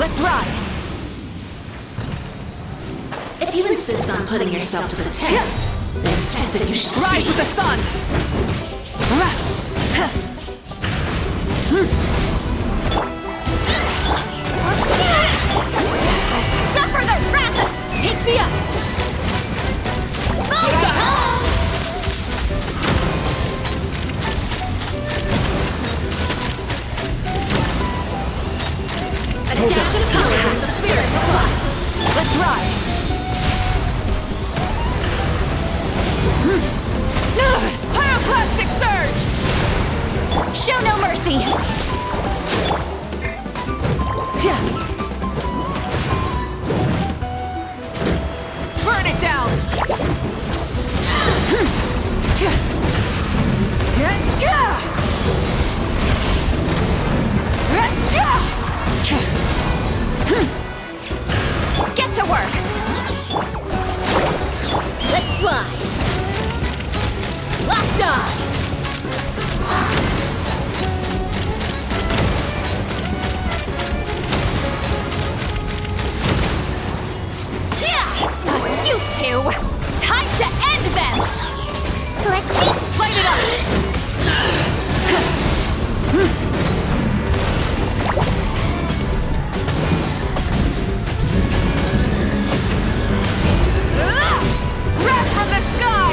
Let's ride! If you insist on putting yourself to the test, then test if you should Rise with the sun! Suffer the wrath of Tixia! adapt to tolerance of spirit of life. Let's ride! Pyroclastic surge! show no mercy! Burn it down! Get to work! Let's fly! Locked on! You two! Time to end them! Let's see! Light it up! Wrath from the sky!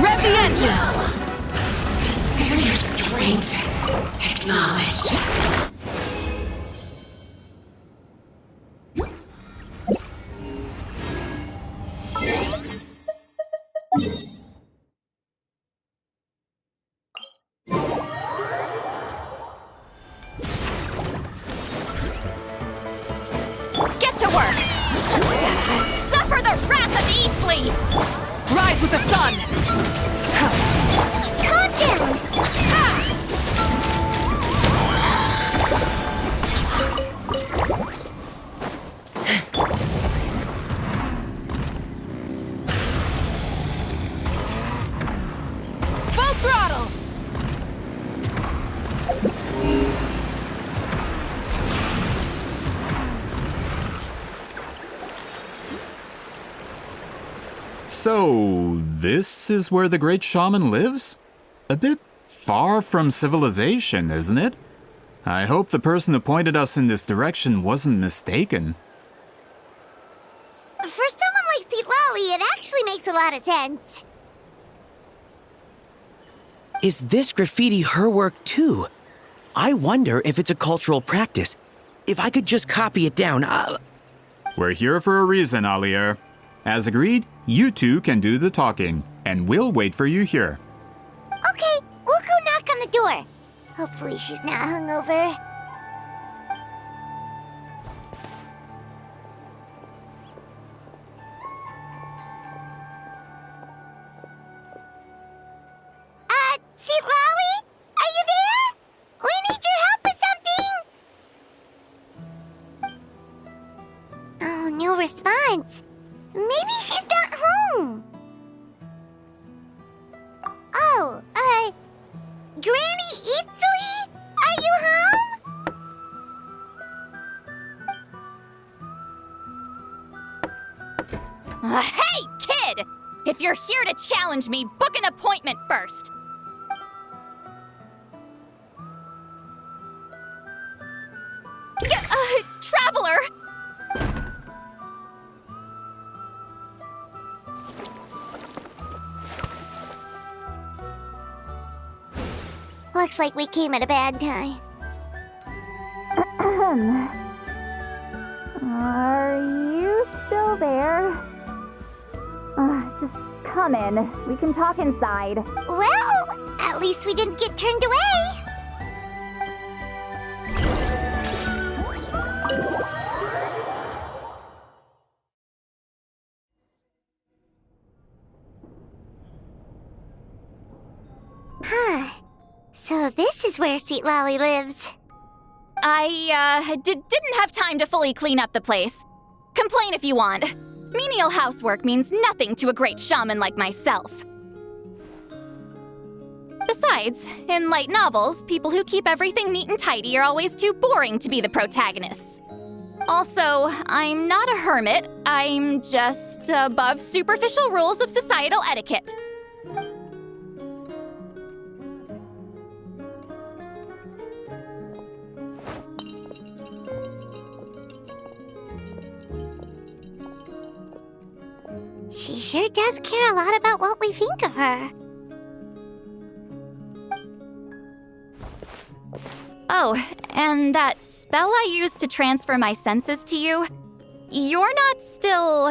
Rev the engines! Consider your strength acknowledged. Get to work! Suffer the wrath of Easley! Rise with the sun! Calm down! Full throttle! So, this is where the great shaman lives? A bit far from civilization, isn't it? I hope the person who pointed us in this direction wasn't mistaken. For someone like Citlali, it actually makes a lot of sense. Is this graffiti her work too? I wonder if it's a cultural practice. If I could just copy it down, We're here for a reason, Alier. As agreed, you two can do the talking, and we'll wait for you here. Okay, we'll go knock on the door. Hopefully she's not hungover. Citlali? Are you there? We need your help with something! Oh, no response. Maybe she's not home. Oh, Granny Eatsley? Are you home? Hey, kid! If you're here to challenge me, book an appointment first! Traveler! Looks like we came at a bad time. Are you still there? Just come in. We can talk inside. Well, at least we didn't get turned away. Huh. So this is where Citlali lives. I, didn't have time to fully clean up the place. Complain if you want. Menial housework means nothing to a great shaman like myself. Besides, in light novels, people who keep everything neat and tidy are always too boring to be the protagonists. Also, I'm not a hermit. I'm just above superficial rules of societal etiquette. She sure does care a lot about what we think of her. Oh, and that spell I used to transfer my senses to you, you're not still,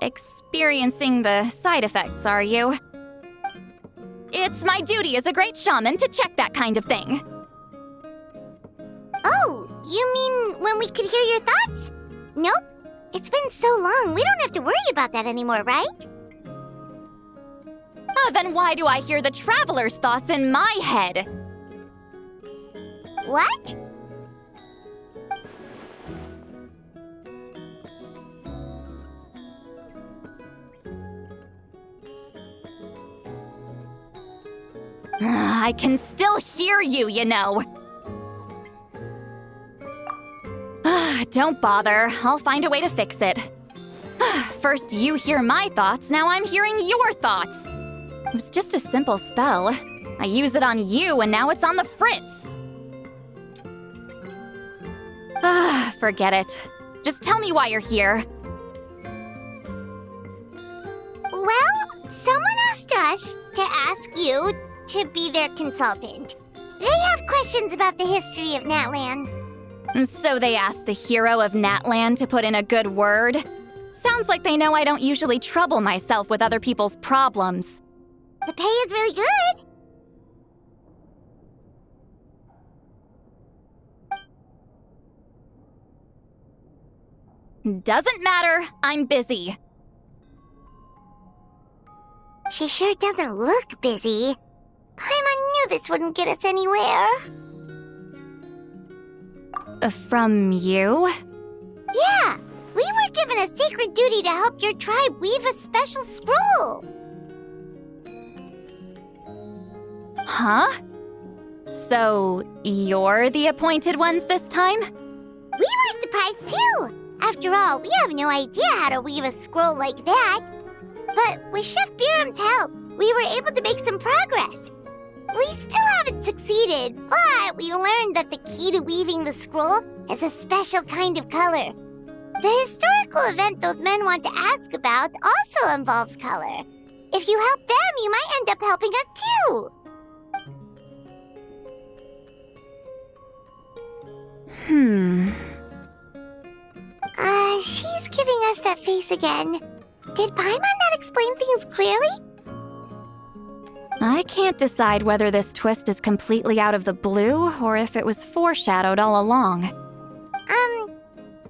experiencing the side effects, are you? It's my duty as a great shaman to check that kind of thing. Oh, you mean when we could hear your thoughts? Nope. It's been so long, we don't have to worry about that anymore, right? Then why do I hear the traveler's thoughts in my head? What? I can still hear you, you know. Don't bother. I'll find a way to fix it. First you hear my thoughts, now I'm hearing your thoughts. It was just a simple spell. I use it on you, and now it's on the Fritz. Forget it. Just tell me why you're here. Well, someone asked us to ask you to be their consultant. They have questions about the history of Natlan. So they asked the hero of Natlan to put in a good word? Sounds like they know I don't usually trouble myself with other people's problems. The pay is really good. Doesn't matter. I'm busy. She sure doesn't look busy. Paimon knew this wouldn't get us anywhere. From you? Yeah, we were given a sacred duty to help your tribe weave a special scroll. Huh? So, you're the appointed ones this time? We were surprised too. After all, we have no idea how to weave a scroll like that. But with Chef Biram's help, we were able to make some progress. We still haven't succeeded, but we learned that the key to weaving the scroll is a special kind of color. The historical event those men want to ask about also involves color. If you help them, you might end up helping us too. She's giving us that face again. Did Paimon not explain things clearly? I can't decide whether this twist is completely out of the blue or if it was foreshadowed all along.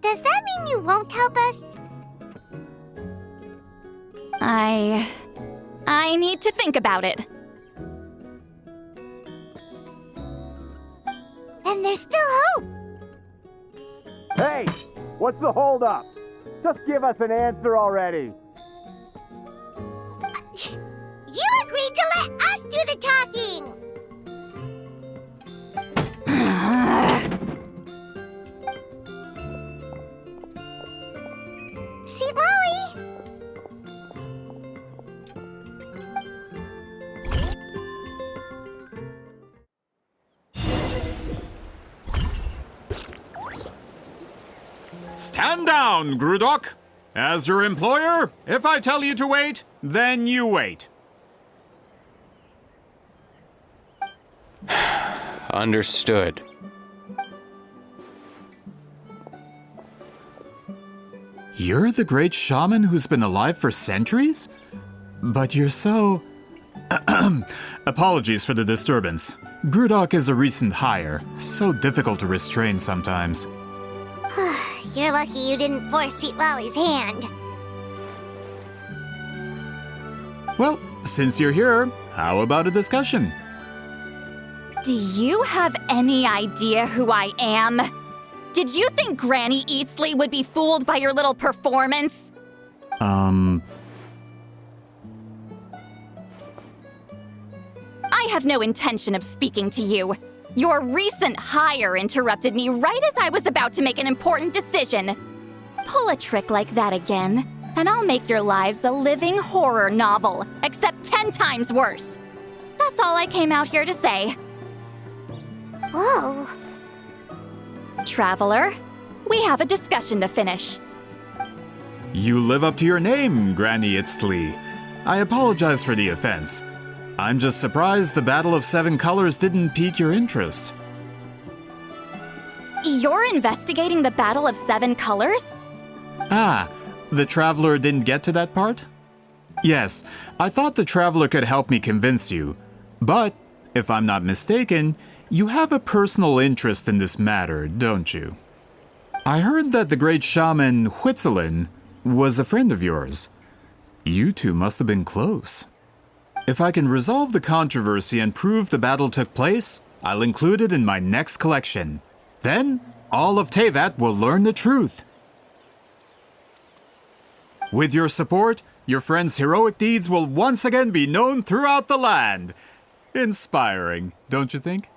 Does that mean you won't help us? I need to think about it. Then there's still hope. Hey, what's the holdup? Just give us an answer already. You agreed to let us do the talking! See, Lolly? Stand down, Grudok. As your employer, if I tell you to wait, then you wait. Understood. You're the great shaman who's been alive for centuries? But you're so... Apologies for the disturbance. Grudok is a recent hire, so difficult to restrain sometimes. You're lucky you didn't force Sweet Lolly's hand. Well, since you're here, how about a discussion? Do you have any idea who I am? Did you think Granny Eatsley would be fooled by your little performance? I I have no intention of speaking to you. Your recent hire interrupted me right as I was about to make an important decision. Pull a trick like that again, and I'll make your lives a living horror novel, except 10 times worse. That's all I came out here to say. Whoa. Traveler, we have a discussion to finish. You live up to your name, Granny Itztli. I apologize for the offense. I'm just surprised the Battle of Seven Colors didn't pique your interest. You're investigating the Battle of Seven Colors? Ah, the Traveler didn't get to that part? Yes, I thought the Traveler could help me convince you. But, if I'm not mistaken, you have a personal interest in this matter, don't you? I heard that the great shaman Huitzilin was a friend of yours. You two must have been close. If I can resolve the controversy and prove the battle took place, I'll include it in my next collection. Then, all of Teyvat will learn the truth. With your support, your friend's heroic deeds will once again be known throughout the land. Inspiring, don't you think?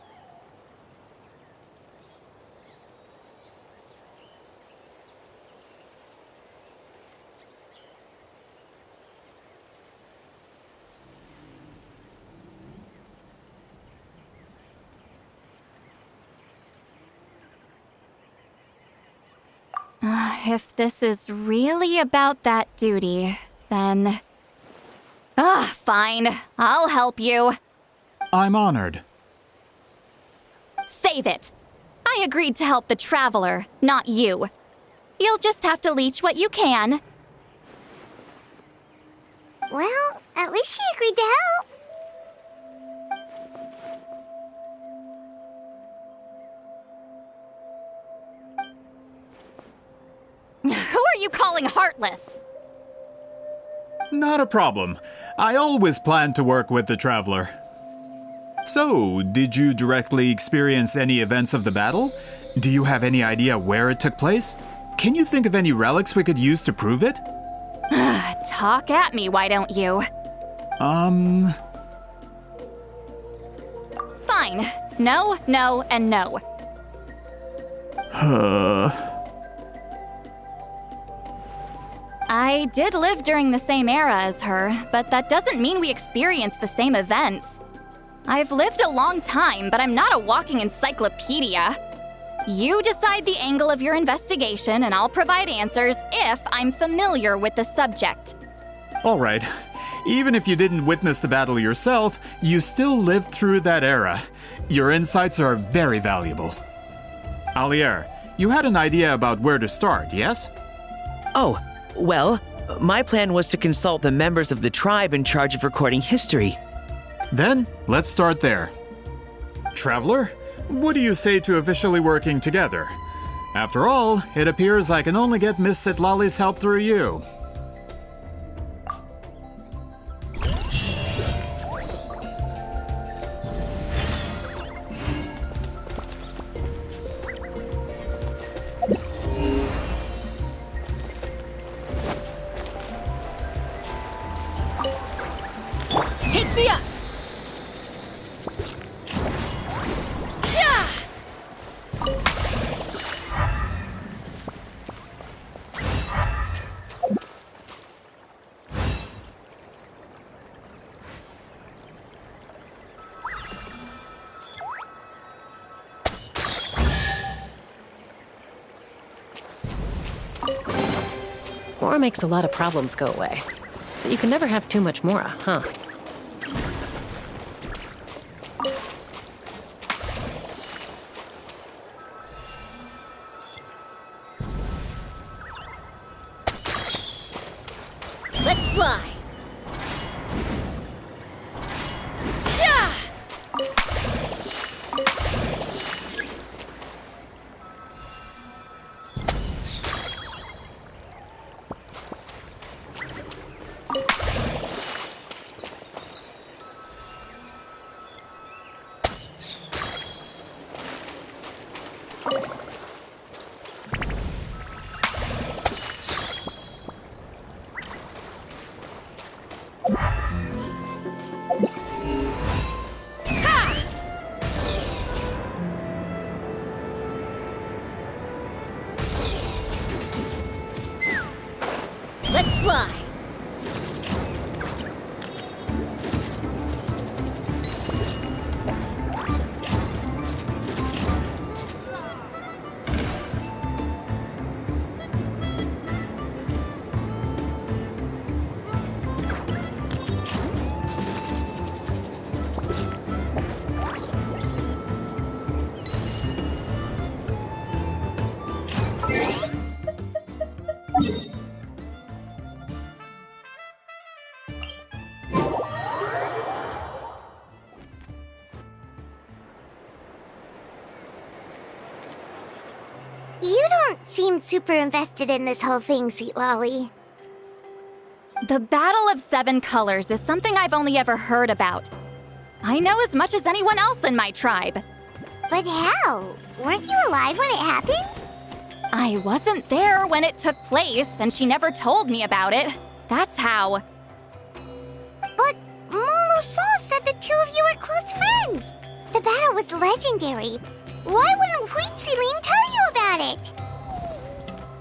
If this is really about that duty, then... fine. I'll help you. I'm honored. Save it. I agreed to help the Traveler, not you. You'll just have to leech what you can. Well, at least she agreed to help. Who are you calling heartless? Not a problem. I always planned to work with the Traveler. So, did you directly experience any events of the battle? Do you have any idea where it took place? Can you think of any relics we could use to prove it? Talk at me, why don't you? Fine. No, no, and no. I did live during the same era as her, but that doesn't mean we experienced the same events. I've lived a long time, but I'm not a walking encyclopedia. You decide the angle of your investigation, and I'll provide answers if I'm familiar with the subject. All right. Even if you didn't witness the battle yourself, you still lived through that era. Your insights are very valuable. Alier, you had an idea about where to start, yes? Oh, well, my plan was to consult the members of the tribe in charge of recording history. Then, let's start there. Traveler, what do you say to officially working together? After all, it appears I can only get Miss Citlali's help through you. Take me up! Yeah! Mora makes a lot of problems go away. So you can never have too much Mora, huh? Let's fly! Yeah! Let's fly! You don't seem super invested in this whole thing, Sweet Lolly. The Battle of Seven Colors is something I've only ever heard about. I know as much as anyone else in my tribe. But how? Weren't you alive when it happened? I wasn't there when it took place, and she never told me about it. That's how. But Molo-san said the two of you were close friends. The battle was legendary. Why wouldn't Huitziling tell you about it?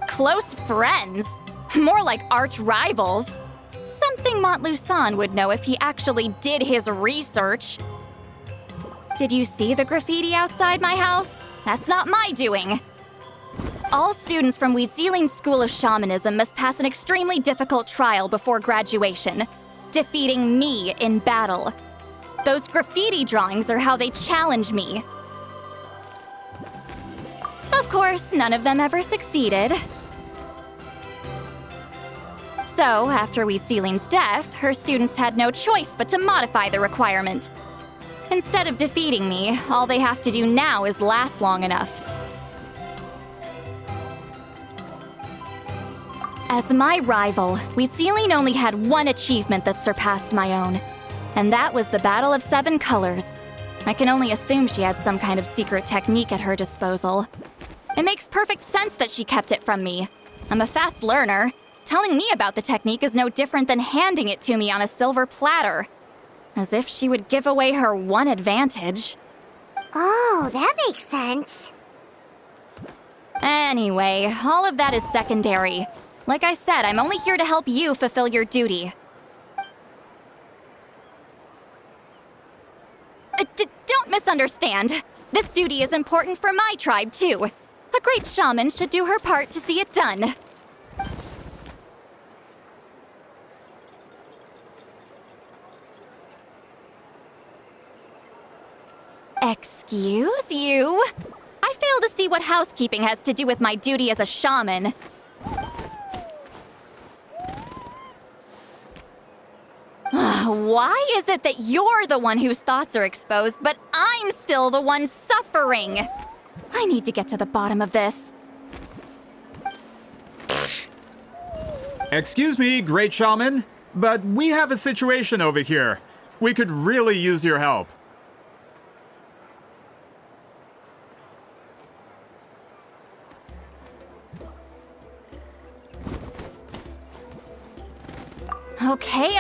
Close friends? More like arch rivals. Something Montluçon would know if he actually did his research. Did you see the graffiti outside my house? That's not my doing. All students from Huitziling's School of Shamanism must pass an extremely difficult trial before graduation, defeating me in battle. Those graffiti drawings are how they challenge me. Of course, none of them ever succeeded. So, after Huitziling's death, her students had no choice but to modify the requirement. Instead of defeating me, all they have to do now is last long enough. As my rival, Huitziling only had one achievement that surpassed my own, and that was the Battle of Seven Colors. I can only assume she had some kind of secret technique at her disposal. It makes perfect sense that she kept it from me. I'm a fast learner. Telling me about the technique is no different than handing it to me on a silver platter. As if she would give away her one advantage. Oh, that makes sense. Anyway, all of that is secondary. Like I said, I'm only here to help you fulfill your duty. Don't misunderstand. This duty is important for my tribe, too. A great shaman should do her part to see it done. Excuse you? I fail to see what housekeeping has to do with my duty as a shaman. Why is it that you're the one whose thoughts are exposed, but I'm still the one suffering? I need to get to the bottom of this. Excuse me, Great Shaman, but we have a situation over here. We could really use your help.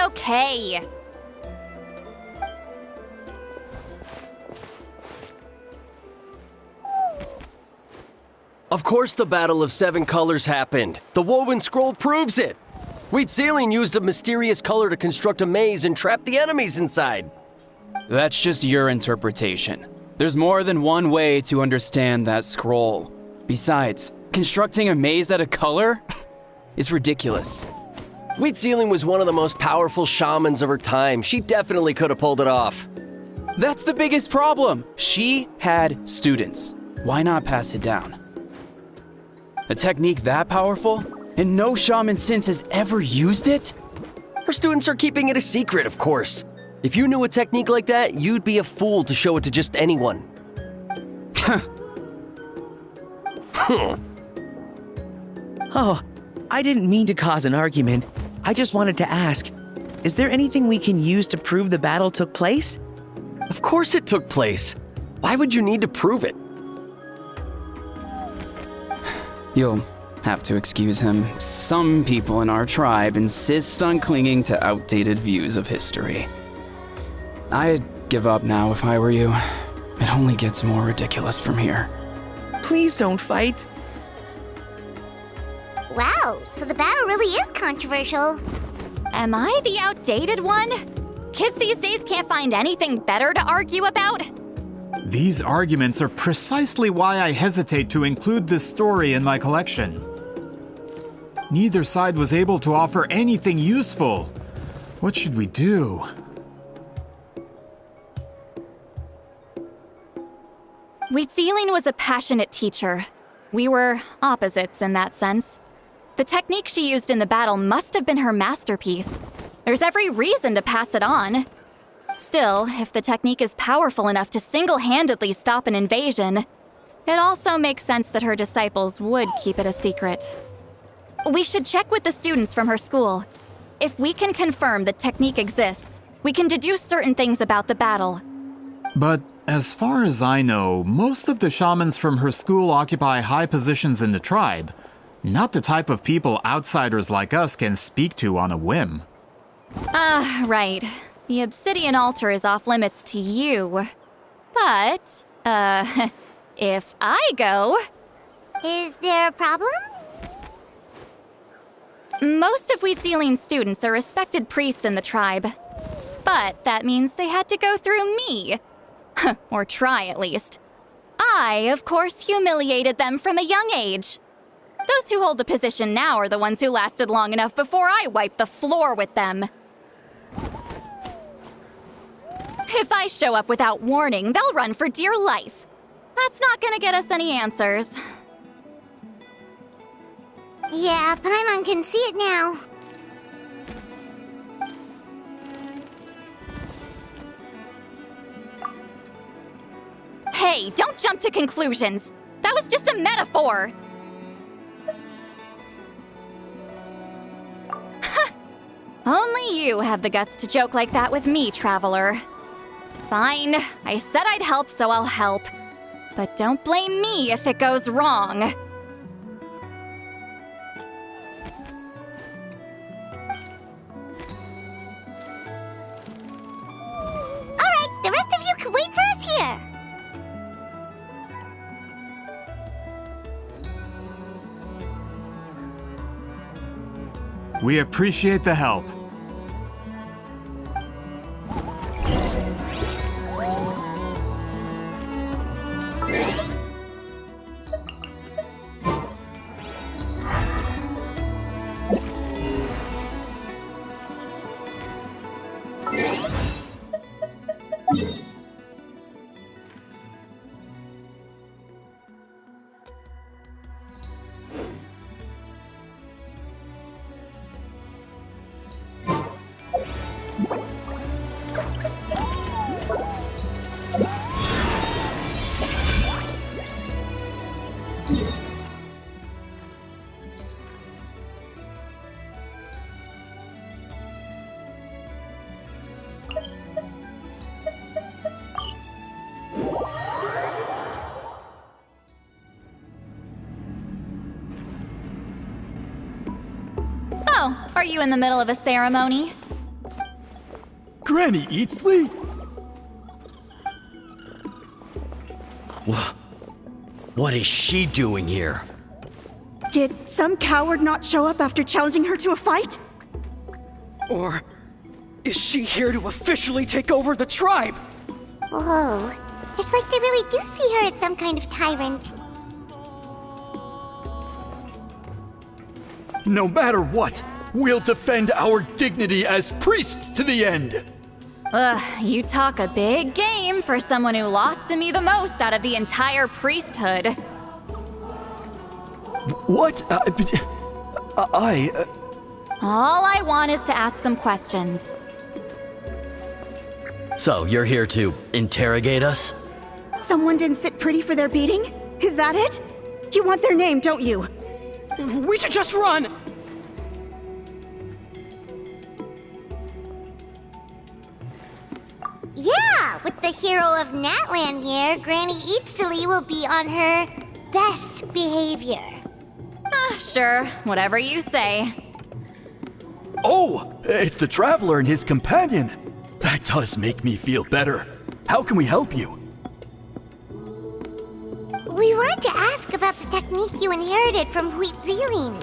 Okay. Of course the Battle of Seven Colors happened. The woven scroll proves it. Huitziling used a mysterious color to construct a maze and trap the enemies inside. That's just your interpretation. There's more than one way to understand that scroll. Besides, constructing a maze out of color is ridiculous. Huitziling was one of the most powerful shamans of her time. She definitely could have pulled it off. That's the biggest problem. She had students. Why not pass it down? A technique that powerful? And no shaman since has ever used it? Her students are keeping it a secret, of course. If you knew a technique like that, you'd be a fool to show it to just anyone. Oh, I didn't mean to cause an argument. I just wanted to ask, is there anything we can use to prove the battle took place? Of course it took place. Why would you need to prove it? You'll have to excuse him. Some people in our tribe insist on clinging to outdated views of history. I'd give up now if I were you. It only gets more ridiculous from here. Please don't fight. Wow, so the battle really is controversial. Am I the outdated one? Kids these days can't find anything better to argue about? These arguments are precisely why I hesitate to include this story in my collection. Neither side was able to offer anything useful. What should we do? Wheatzealing was a passionate teacher. We were opposites in that sense. The technique she used in the battle must have been her masterpiece. There's every reason to pass it on. Still, if the technique is powerful enough to single-handedly stop an invasion, it also makes sense that her disciples would keep it a secret. We should check with the students from her school. If we can confirm the technique exists, we can deduce certain things about the battle. But as far as I know, most of the shamans from her school occupy high positions in the tribe. Not the type of people outsiders like us can speak to on a whim. Right. The obsidian altar is off limits to you. But, if I go... Is there a problem? Most of Wheatzealing's students are respected priests in the tribe. But that means they had to go through me. Or try, at least. I, of course, humiliated them from a young age. Those who hold the position now are the ones who lasted long enough before I wiped the floor with them. If I show up without warning, they'll run for dear life. That's not gonna get us any answers. Yeah, Paimon can see it now. Hey, don't jump to conclusions. That was just a metaphor. Only you have the guts to joke like that with me, Traveler. Fine, I said I'd help, so I'll help. But don't blame me if it goes wrong. Alright, the rest of you can wait for us here. We appreciate the help. Oh, are you in the middle of a ceremony? Granny Eatsley? What is she doing here? Did some coward not show up after challenging her to a fight? Or is she here to officially take over the tribe? Whoa, it's like they really do see her as some kind of tyrant. No matter what, we'll defend our dignity as priests to the end. Ugh, you talk a big game for someone who lost to me the most out of the entire priesthood. What? All I want is to ask some questions. So, you're here to interrogate us? Someone didn't sit pretty for their beating? Is that it? You want their name, don't you? We should just run! Yeah, with the hero of Natlan here, Granny Eatsley will be on her best behavior. Sure, whatever you say. Oh, it's the Traveler and his companion. That does make me feel better. How can we help you? We wanted to ask about the technique you inherited from Wheatzealing.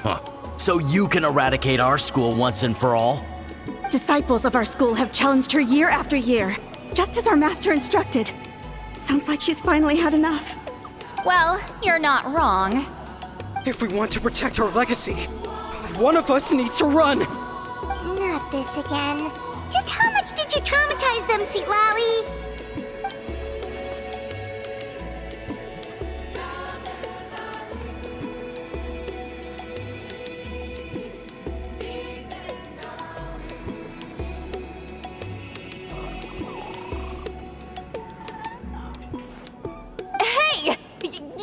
Huh. So you can eradicate our school once and for all? Disciples of our school have challenged her year after year, just as our master instructed. Sounds like she's finally had enough. Well, you're not wrong. If we want to protect our legacy, one of us needs to run. Not this again. Just how much did you traumatize them, Citlali?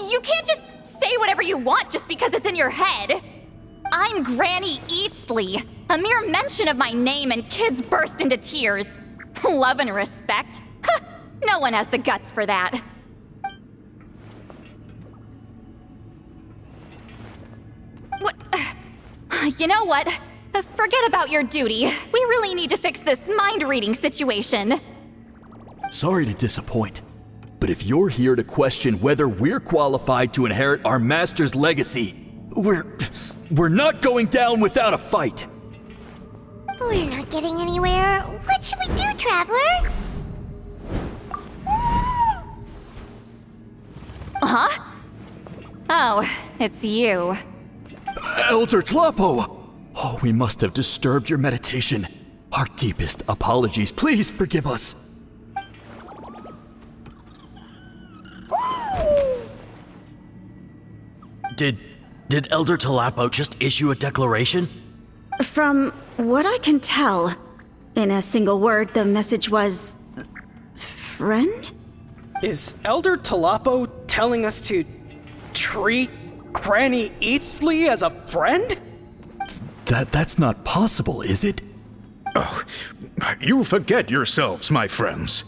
You can't just say whatever you want just because it's in your head. I'm Granny Eatsley. A mere mention of my name and kids burst into tears. Love and respect? No one has the guts for that. What? You know what? Forget about your duty. We really need to fix this mind-reading situation. Sorry to disappoint, but if you're here to question whether we're qualified to inherit our master's legacy, we're not going down without a fight. We're not getting anywhere. What should we do, Traveler? Huh? Oh, it's you. Elder Tlapo! Oh, we must have disturbed your meditation. Our deepest apologies. Please forgive us. Did Elder Tlapo just issue a declaration? From what I can tell, in a single word, the message was... friend? Is Elder Tlapo telling us to treat Granny Eatsley as a friend? That's not possible, is it? Oh, you forget yourselves, my friends.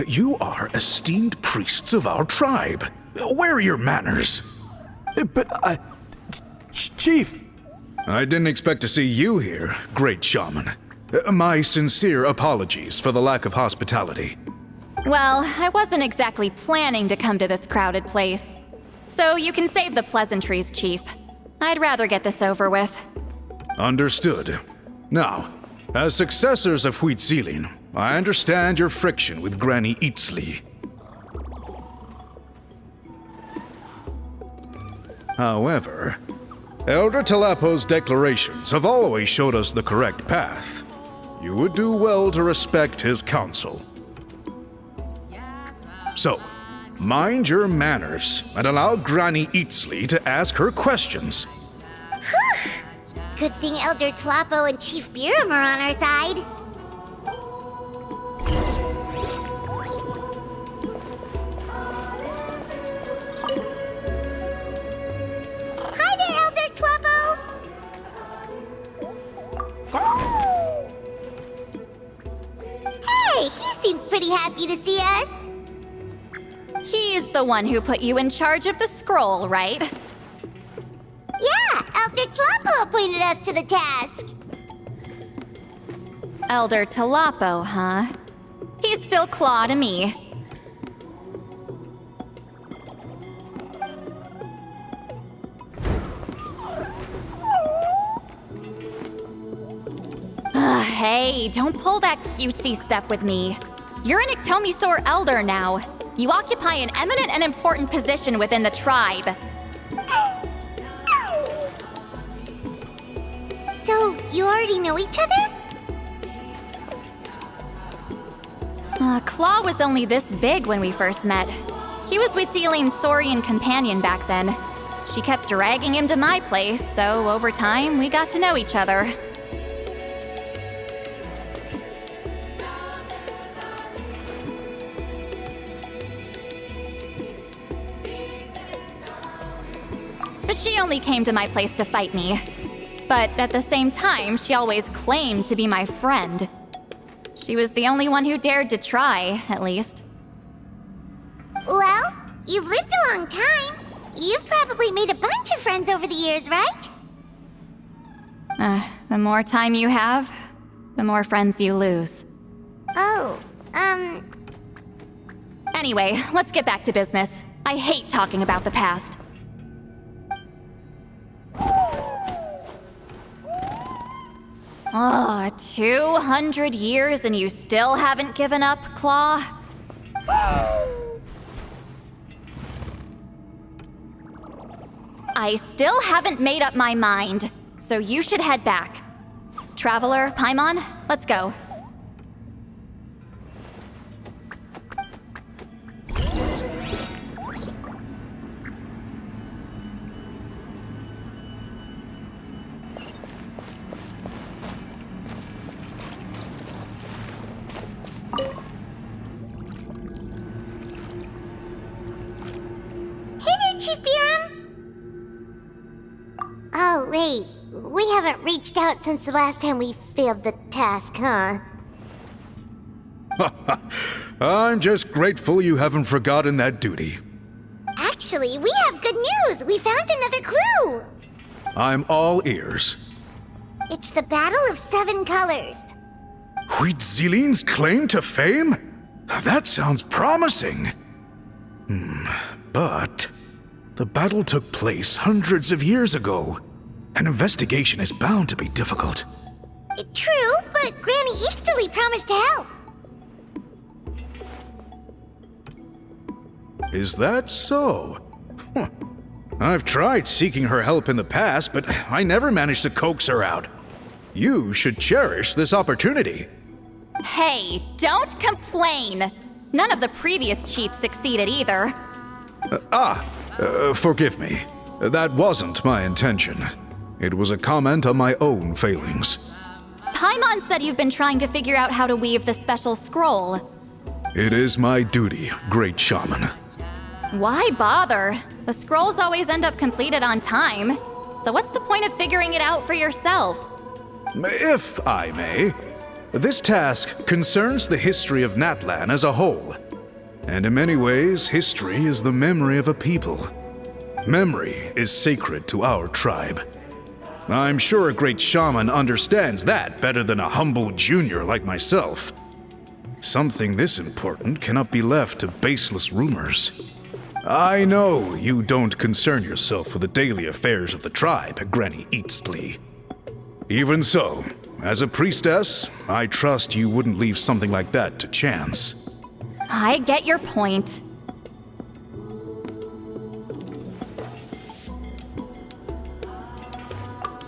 You are esteemed priests of our tribe. Where are your manners? But Chief! I didn't expect to see you here, great shaman. My sincere apologies for the lack of hospitality. Well, I wasn't exactly planning to come to this crowded place. So you can save the pleasantries, Chief. I'd rather get this over with. Understood. Now, as successors of Huitzilin, I understand your friction with Granny Eatsley. However, Elder Tlapo's declarations have always showed us the correct path. You would do well to respect his counsel. So, mind your manners and allow Granny Eatsley to ask her questions. Whew! Good thing Elder Tlapo and Chief Biram are on our side. Hi there, Elder Tlapo! Hey, he seems pretty happy to see us. He's the one who put you in charge of the scroll, right? Yeah, Elder Tlapo appointed us to the task. Elder Tlapo, huh? He's still Claw to me. Hey, don't pull that cutesy stuff with me. You're an Iktomi Elder now. You occupy an eminent and important position within the tribe. So, you already know each other? Claw was only this big when we first met. He was Huitzilin's Saurian companion back then. She kept dragging him to my place, so over time, we got to know each other. She only came to my place to fight me. But at the same time, she always claimed to be my friend. She was the only one who dared to try, at least. Well, you've lived a long time. You've probably made a bunch of friends over the years, right? The more time you have, the more friends you lose. Oh, Anyway, let's get back to business. I hate talking about the past. Oh, 200 years and you still haven't given up, Claw? I still haven't made up my mind, so you should head back. Traveler, Paimon, let's go. Hey there, Chief Biram! Oh, wait. We haven't reached out since the last time we failed the task, huh? I'm just grateful you haven't forgotten that duty. Actually, we have good news! We found another clue! I'm all ears. It's the Battle of Seven Colors. Huitzilin's claim to fame? That sounds promising. But the battle took place hundreds of years ago. An investigation is bound to be difficult. True, but Granny Eatsterly promised to help. Is that so? I've tried seeking her help in the past, but I never managed to coax her out. You should cherish this opportunity. Hey, don't complain! None of the previous chiefs succeeded either. Forgive me. That wasn't my intention. It was a comment on my own failings. Paimon said you've been trying to figure out how to weave the special scroll. It is my duty, Great Shaman. Why bother? The scrolls always end up completed on time. So what's the point of figuring it out for yourself? If I may, this task concerns the history of Natlan as a whole. And in many ways, history is the memory of a people. Memory is sacred to our tribe. I'm sure a great shaman understands that better than a humble junior like myself. Something this important cannot be left to baseless rumors. I know you don't concern yourself with the daily affairs of the tribe, Granny Eatsterly. Even so, as a priestess, I trust you wouldn't leave something like that to chance. I get your point.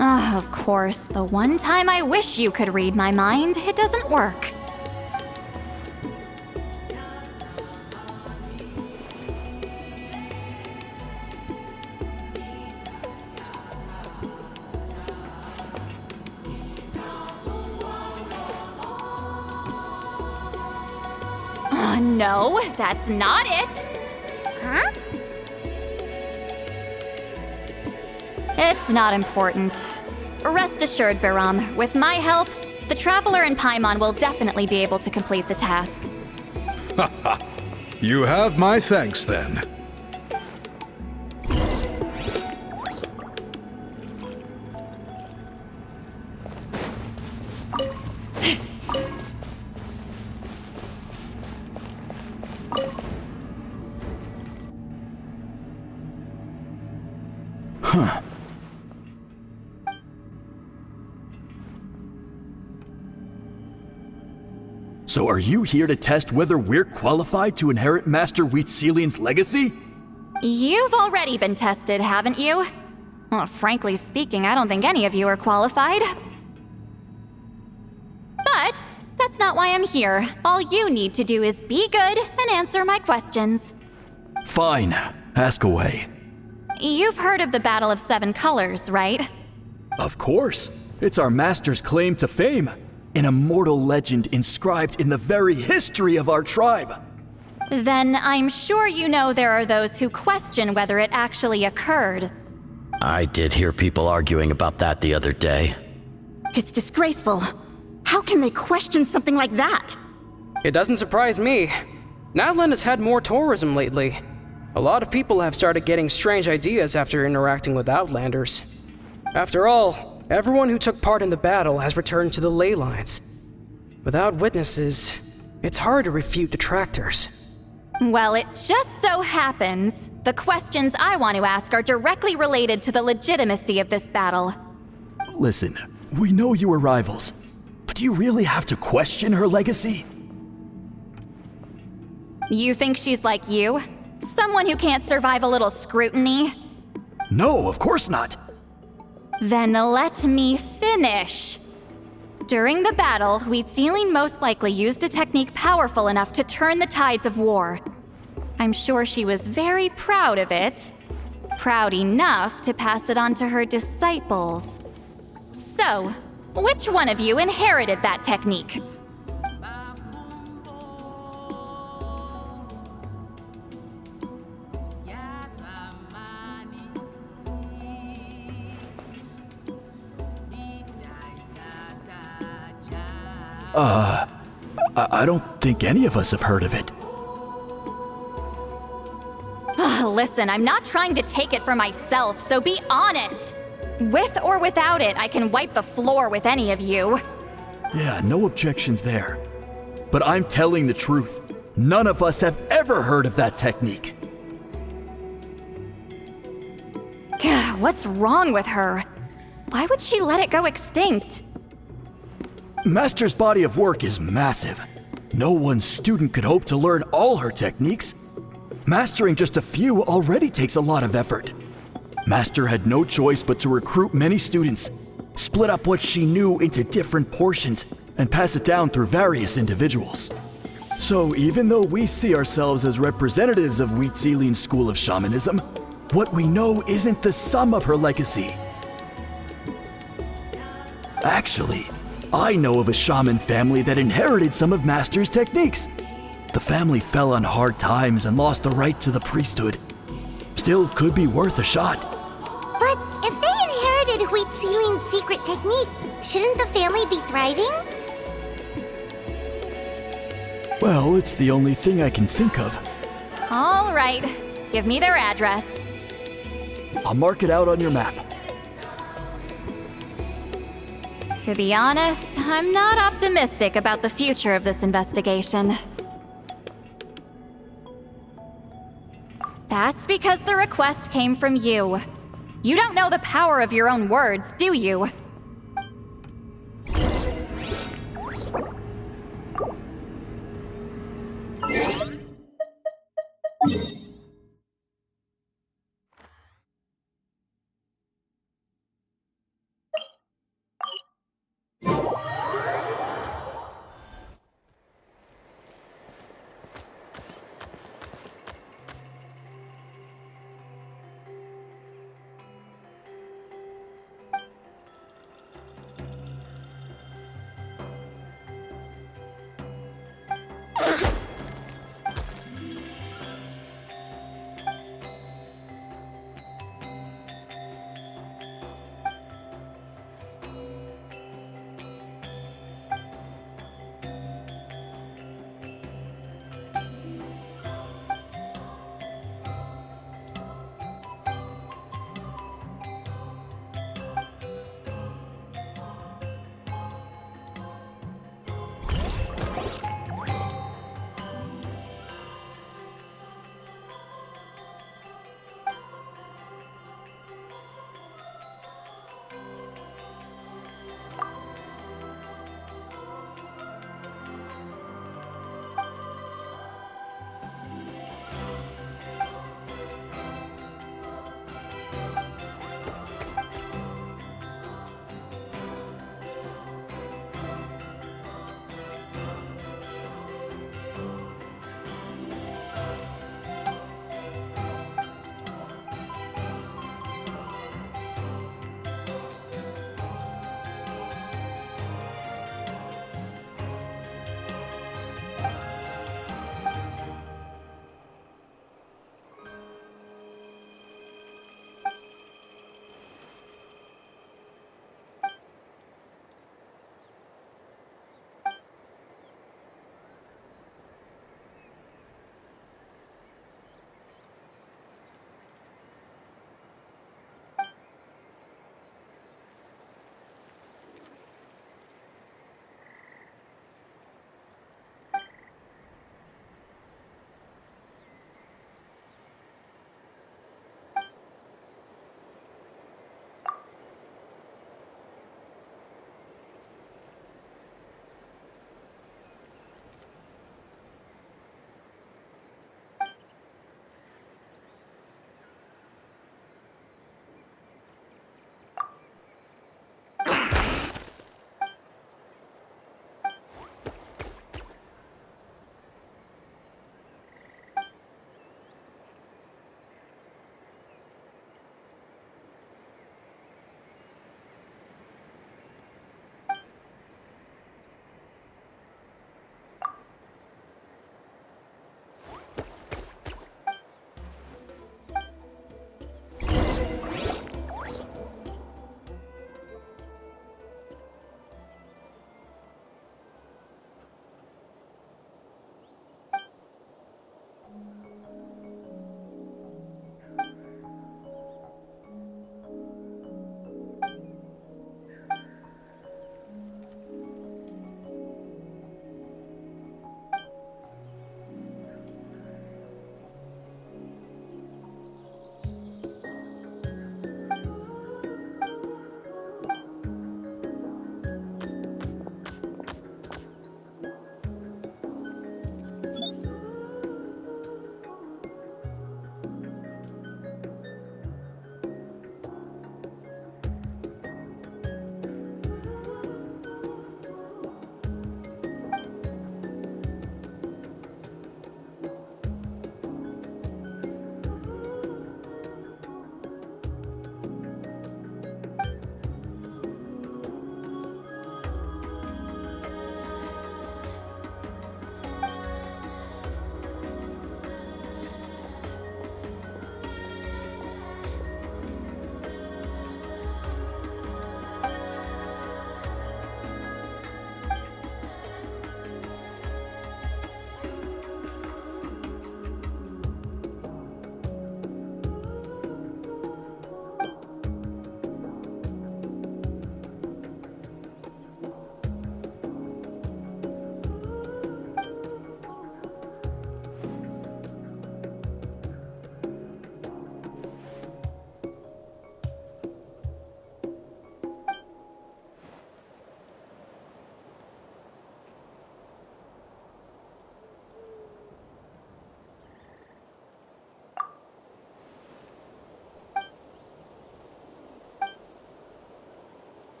Of course, the one time I wish you could read my mind, it doesn't work. No, that's not it. Huh? It's not important. Rest assured, Biram, with my help, the Traveler and Paimon will definitely be able to complete the task. You have my thanks then. So are you here to test whether we're qualified to inherit Master Huitzilin's legacy? You've already been tested, haven't you? Well, frankly speaking, I don't think any of you are qualified. But that's not why I'm here. All you need to do is be good and answer my questions. Fine. Ask away. You've heard of the Battle of Seven Colors, right? Of course. It's our master's claim to fame. An immortal legend inscribed in the very history of our tribe. Then I'm sure you know there are those who question whether it actually occurred. I did hear people arguing about that the other day. It's disgraceful. How can they question something like that? It doesn't surprise me. Natlan has had more tourism lately. A lot of people have started getting strange ideas after interacting with Outlanders. After all, everyone who took part in the battle has returned to the ley lines. Without witnesses, it's hard to refute detractors. Well, it just so happens the questions I want to ask are directly related to the legitimacy of this battle. Listen, We know you were rivals, but do you really have to question her legacy? You think she's like you? Someone who can't survive a little scrutiny? No, of course not. Then let me finish. During the battle, Wheat Ceiling most likely used a technique powerful enough to turn the tides of war. I'm sure she was very proud of it. Proud enough to pass it on to her disciples. So, which one of you inherited that technique? I don't think any of us have heard of it. Listen, I'm not trying to take it for myself, so be honest. With or without it, I can wipe the floor with any of you. Yeah, no objections there. But I'm telling the truth. None of us have ever heard of that technique. What's wrong with her? Why would she let it go extinct? Master's body of work is massive. No one student could hope to learn all her techniques. Mastering just a few already takes a lot of effort. Master had no choice but to recruit many students, split up what she knew into different portions, and pass it down through various individuals. So even though we see ourselves as representatives of Wheat Ceiling's School of Shamanism, what we know isn't the sum of her legacy. Actually, I know of a shaman family that inherited some of Master's techniques. The family fell on hard times and lost the right to the priesthood. Still could be worth a shot. But if they inherited Wheat Ceiling's secret technique, shouldn't the family be thriving? Well, it's the only thing I can think of. All right, give me their address. I'll mark it out on your map. To be honest, I'm not optimistic about the future of this investigation. That's because the request came from you. You don't know the power of your own words, do you?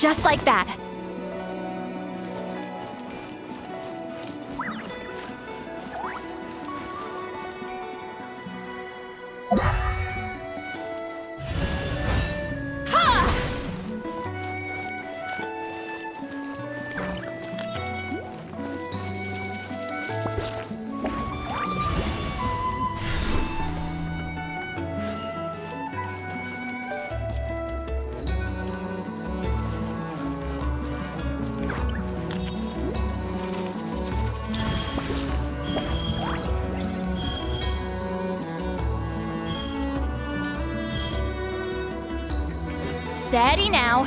Just like that. Steady now.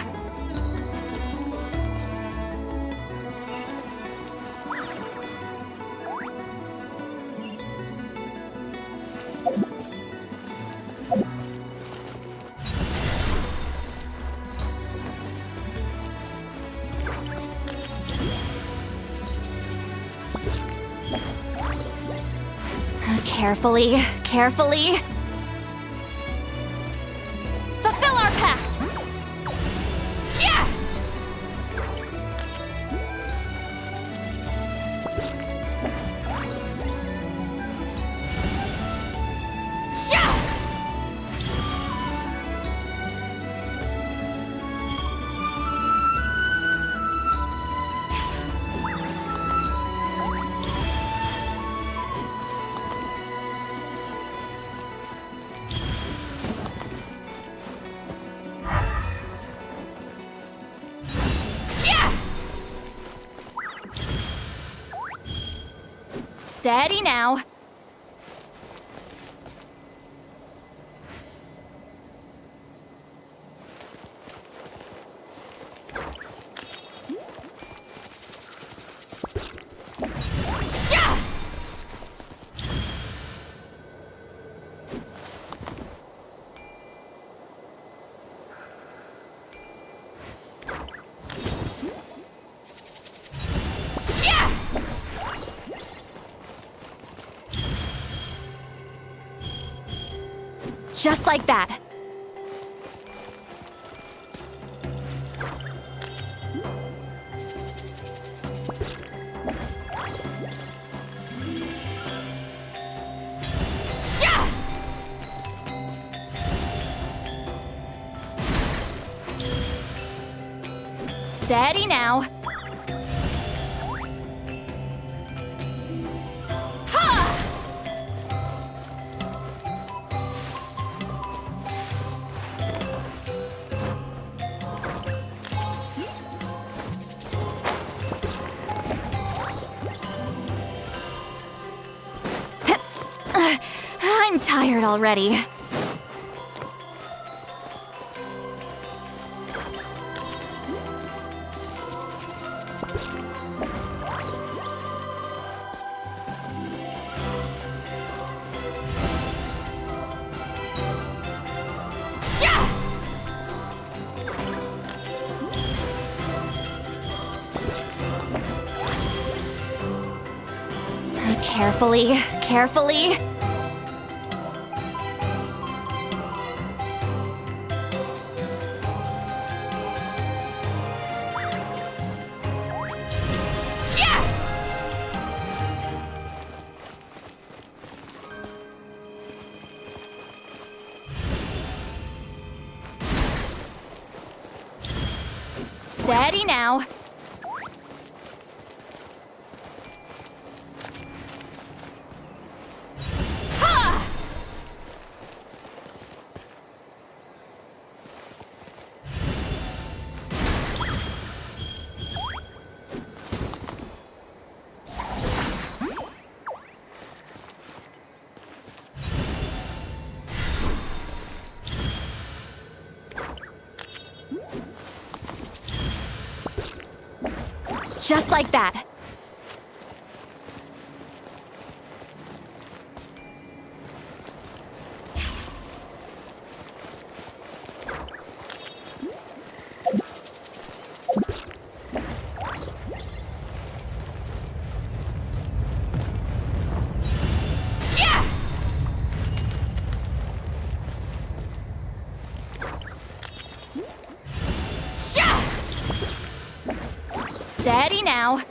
Carefully, carefully. Fulfill our pact! Yeah! Sha! Steady now. Sha! Yeah! Just like that. Sha! Steady now. I'm tired already. Carefully, carefully. Steady now. Just like that. Steady now.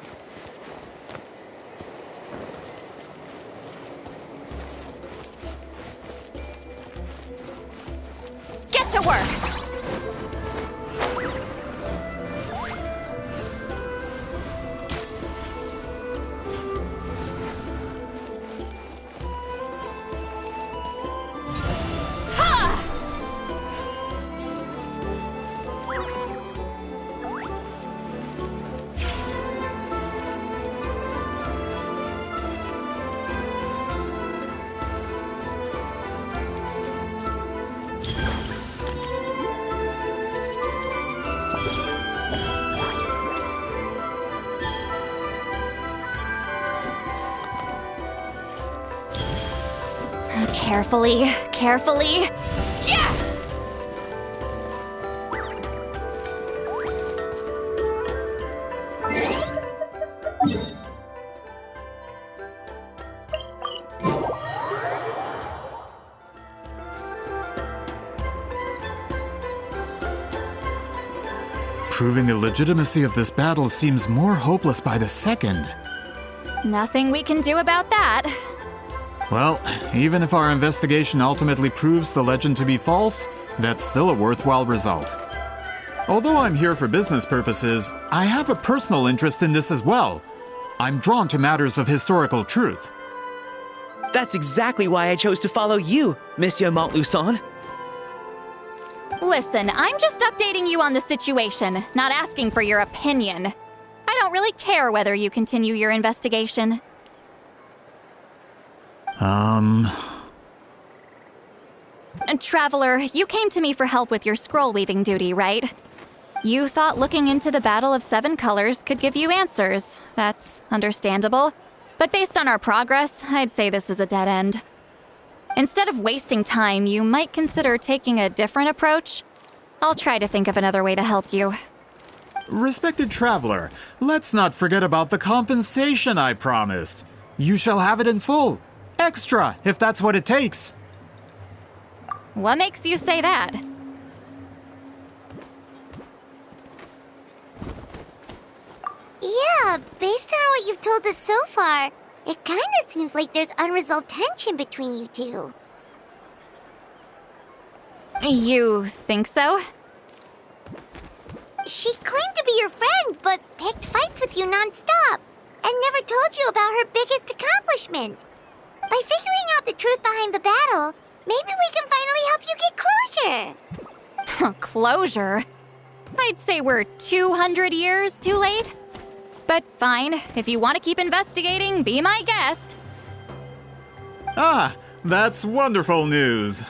Get to work! Carefully, carefully. Yeah! Proving the legitimacy of this battle seems more hopeless by the second. Nothing we can do about that. Well, even if our investigation ultimately proves the legend to be false, that's still a worthwhile result. Although I'm here for business purposes, I have a personal interest in this as well. I'm drawn to matters of historical truth. That's exactly why I chose to follow you, Monsieur Montluçon. Listen, I'm just updating you on the situation, not asking for your opinion. I don't really care whether you continue your investigation. Traveler, you came to me for help with your scroll weaving duty, right? You thought looking into the Battle of Seven Colors could give you answers. That's understandable. But based on our progress, I'd say this is a dead end. Instead of wasting time, you might consider taking a different approach. I'll try to think of another way to help you. Respected traveler, let's not forget about the compensation I promised. You shall have it in full. Extra, if that's what it takes. What makes you say that? Yeah, based on what you've told us so far, it kinda seems like there's unresolved tension between you two. You think so? She claimed to be your friend, but picked fights with you nonstop, and never told you about her biggest accomplishment. By figuring out the truth behind the battle, maybe we can finally help you get closure. Closure? I'd say we're 200 years too late. But fine, if you want to keep investigating, be my guest. Ah, that's wonderful news.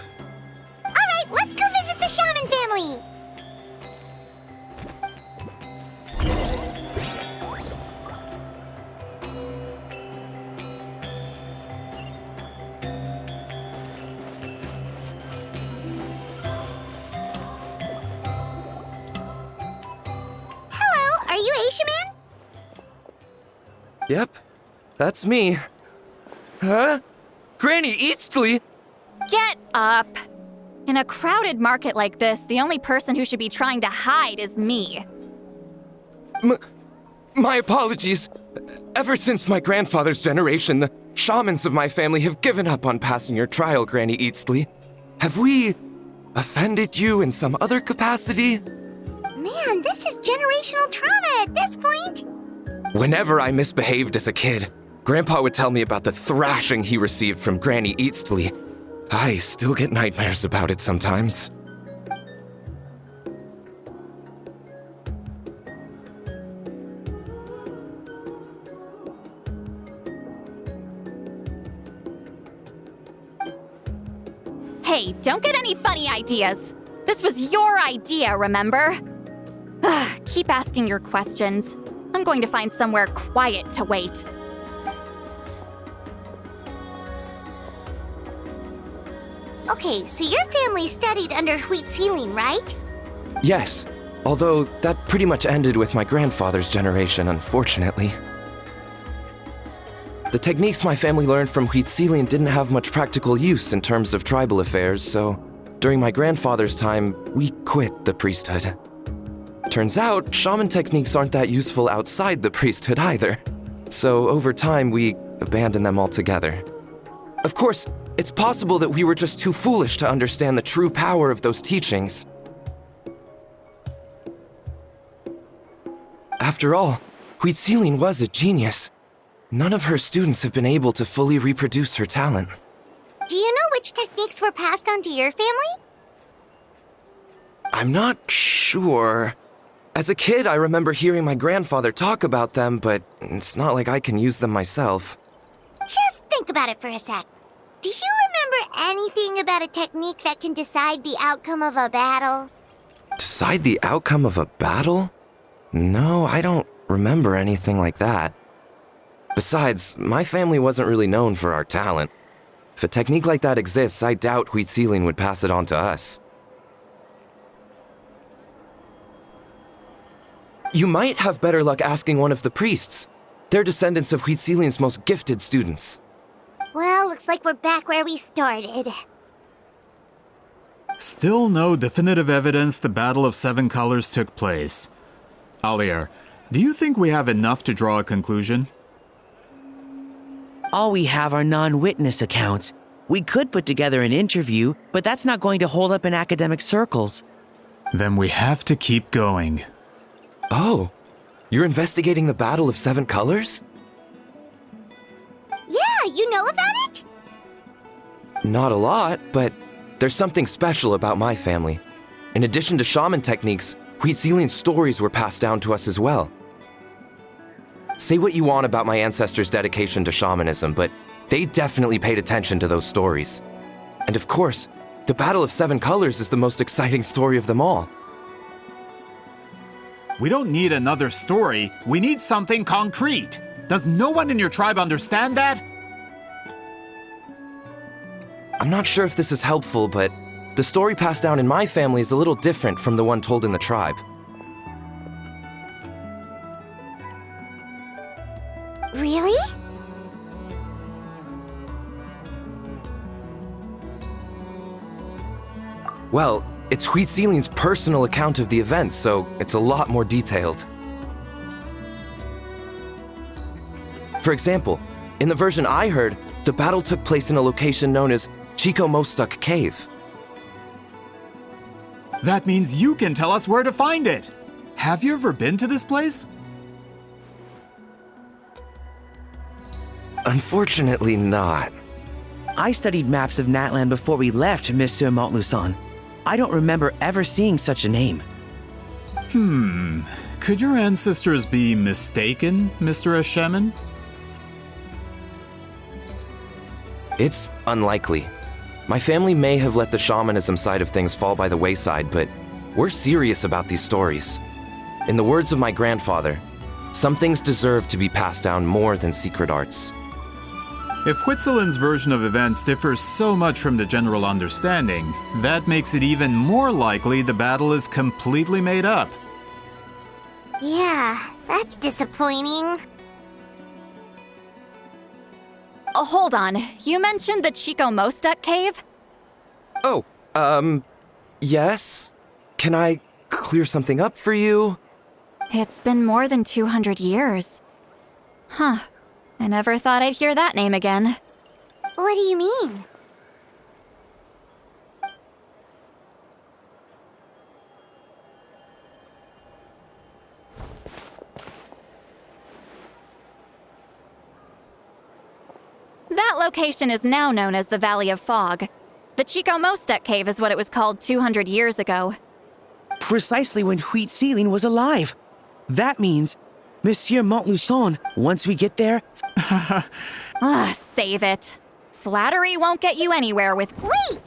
Alright, let's go visit the shaman family. Hello, are you Aishaman? Yep, that's me. Huh? Granny Eastly? Get up! In a crowded market like this, the only person who should be trying to hide is me. My apologies. Ever since my grandfather's generation, the shamans of my family have given up on passing your trial, Granny Eastly. Have we offended you in some other capacity? Man, this is generational trauma at this point. Whenever I misbehaved as a kid, Grandpa would tell me about the thrashing he received from Granny Eastly. I still get nightmares about it sometimes. Hey, don't get any funny ideas. This was your idea, remember? Keep asking your questions. I'm going to find somewhere quiet to wait. Okay, so your family studied under Huitzilin, right? Yes, although that pretty much ended with my grandfather's generation, unfortunately. The techniques my family learned from Huitzilin didn't have much practical use in terms of tribal affairs, so during my grandfather's time, we quit the priesthood. Turns out, shaman techniques aren't that useful outside the priesthood either. So over time, we abandoned them altogether. Of course, it's possible that we were just too foolish to understand the true power of those teachings. After all, Huitziling was a genius. None of her students have been able to fully reproduce her talent. Do you know which techniques were passed on to your family? I'm not sure. As a kid, I remember hearing my grandfather talk about them, but it's not like I can use them myself. Just think about it for a sec. Do you remember anything about a technique that can decide the outcome of a battle? Decide the outcome of a battle? No, I don't remember anything like that. Besides, my family wasn't really known for our talent. If a technique like that exists, I doubt Huitziling would pass it on to us. You might have better luck asking one of the priests. They're descendants of Huitziling's most gifted students. Well, looks like we're back where we started. Still no definitive evidence the Battle of Seven Colors took place. Alier, do you think we have enough to draw a conclusion? All we have are non-witness accounts. We could put together an interview, but that's not going to hold up in academic circles. Then we have to keep going. Oh, you're investigating the Battle of Seven Colors? Yeah, you know about it? Not a lot, but there's something special about my family. In addition to shaman techniques, Huitziling's stories were passed down to us as well. Say what you want about my ancestors' dedication to shamanism, but they definitely paid attention to those stories. And of course, the Battle of Seven Colors is the most exciting story of them all. We don't need another story. We need something concrete. Does no one in your tribe understand that? I'm not sure if this is helpful, but the story passed down in my family is a little different from the one told in the tribe. Really? Well, it's Huitziling's personal account of the event, so it's a lot more detailed. For example, in the version I heard, the battle took place in a location known as Chico Mostuk Cave. That means you can tell us where to find it. Have you ever been to this place? Unfortunately not. I studied maps of Natlan before we left, Monsieur Montluçon. I don't remember ever seeing such a name. Could your ancestors be mistaken, Mr. Eshemin? It's unlikely. My family may have let the shamanism side of things fall by the wayside, but we're serious about these stories. In the words of my grandfather, some things deserve to be passed down more than secret arts. If Huitzilin's version of events differs so much from the general understanding, that makes it even more likely the battle is completely made up. Yeah, that's disappointing. Oh, hold on. You mentioned the Chico Mostuk Cave? Oh, yes? Can I clear something up for you? It's been more than 200 years. Huh. I never thought I'd hear that name again. What do you mean? That location is now known as the Valley of Fog. The Chico Mostuk Cave is what it was called 200 years ago. Precisely when Huitzilin was alive. That means, Monsieur Montluçon, once we get there... Save it. Flattery won't get you anywhere with... Wait!